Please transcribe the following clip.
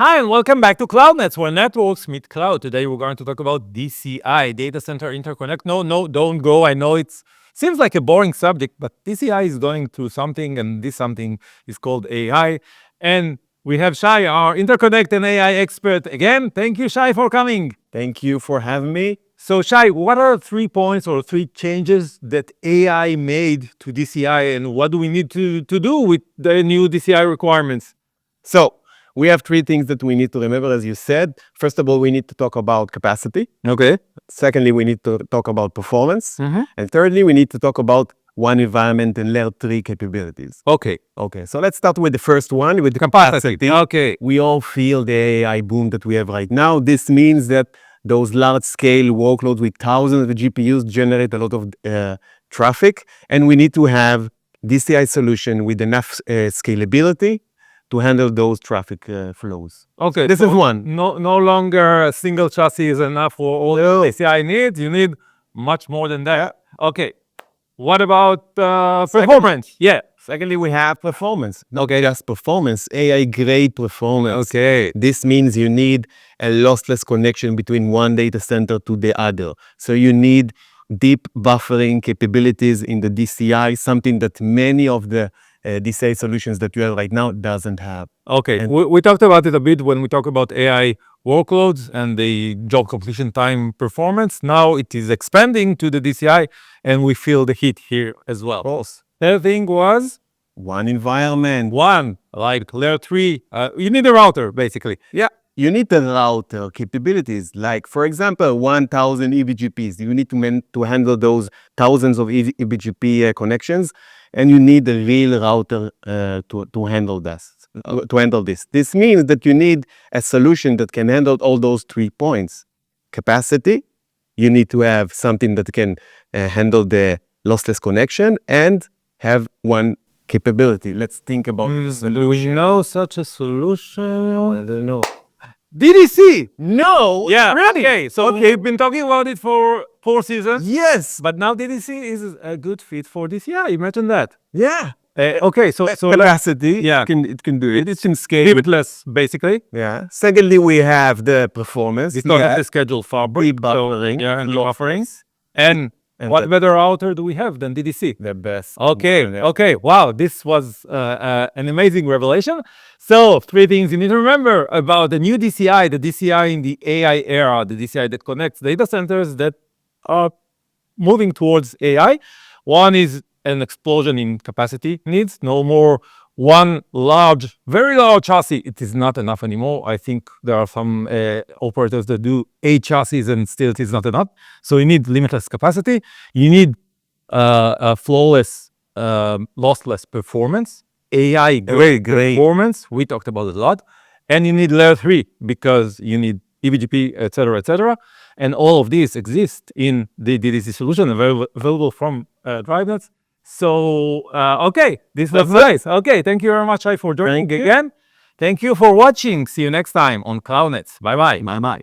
Hi, and welcome back to CloudNets, where networks meet cloud. Today, we're going to talk about DCI, Data Center Interconnect. No, don't go. I know it seems like a boring subject, but DCI is going through something, and this something is called AI. And we have Shai, our interconnect and AI expert. Again, thank you, Shai, for coming. Thank you for having me. So, Shai, what are 3 points or 3 changes that AI made to DCI, and what do we need to do with the new DCI requirements? So, we have three things that we need to remember, as you said. First of all, we need to talk about capacity. Okay. Secondly, we need to talk about performance. Mhm. And thirdly, we need to talk about one environment and layer 3 capabilities. Okay. Okay, so let's start with the first one, with the Capacity. Okay. We all feel the AI boom that we have right now. This means that those large-scale workloads with thousands of GPUs generate a lot of traffic, and we need to have DCI solution with enough scalability to handle those traffic flows. Okay. This is one. No longer a single chassis is enough for all No. DCI needs. You need much more than that. Okay. What about performance? Yeah. Secondly, we have performance. Not just performance, AI grade performance. Okay. This means you need a lossless connection between one data center to the other. So you need deep buffering capabilities in the DCI, something that many of the DCI solutions that you have right now doesn't have. Okay. We talked about it a bit when we talk about AI workloads and the job completion time performance. Now it is expanding to the DCI, and we feel the heat here as well. Of course. The thing was One environment. one, like layer 3. You need a router, basically. Yeah. You need the router capabilities, like, for example, 1,000 eBGPs. You need to handle those thousands of eBGP connections, and you need a real router to handle this. This means that you need a solution that can handle all those 3 points. Capacity, you need to have something that can handle the lossless connection and have one capability. Let's think about Do we know such a solution? I don't know. DDC. No. Yeah. Really? Okay. So we've been talking about it for 4 seasons, Yes. but now DDC is a good fit for DCI. Imagine that. Yeah. Okay. So Capacity. yeah. It can do it. It's in scale. limitless, basically. Yeah. Secondly, we have the performance. It's not the schedule fabric. Buffering. Yeah, and offerings. And And what the- better router do we have than DDC? The best. Okay. Wow, this was an amazing revelation. So 3 things you need to remember about the new DCI, the DCI in the AI era, the DCI that connects data centers that are moving towards AI. One is an explosion in capacity needs. No more one large, very large chassis. It is not enough anymore. I think there are some operators that do 8 chassis and still it is not enough. So you need limitless capacity. You need a flawless, lossless performance, AI grade performance. We talked about it a lot. And you need layer 3 because you need eBGP, etc., etc. And all of these exist in the DDC solution available from DriveNets. So, okay, this was nice. Okay, thank you very much, Shai, for joining again. Thank you for watching. See you next time on CloudNets. Bye-bye. Bye-bye.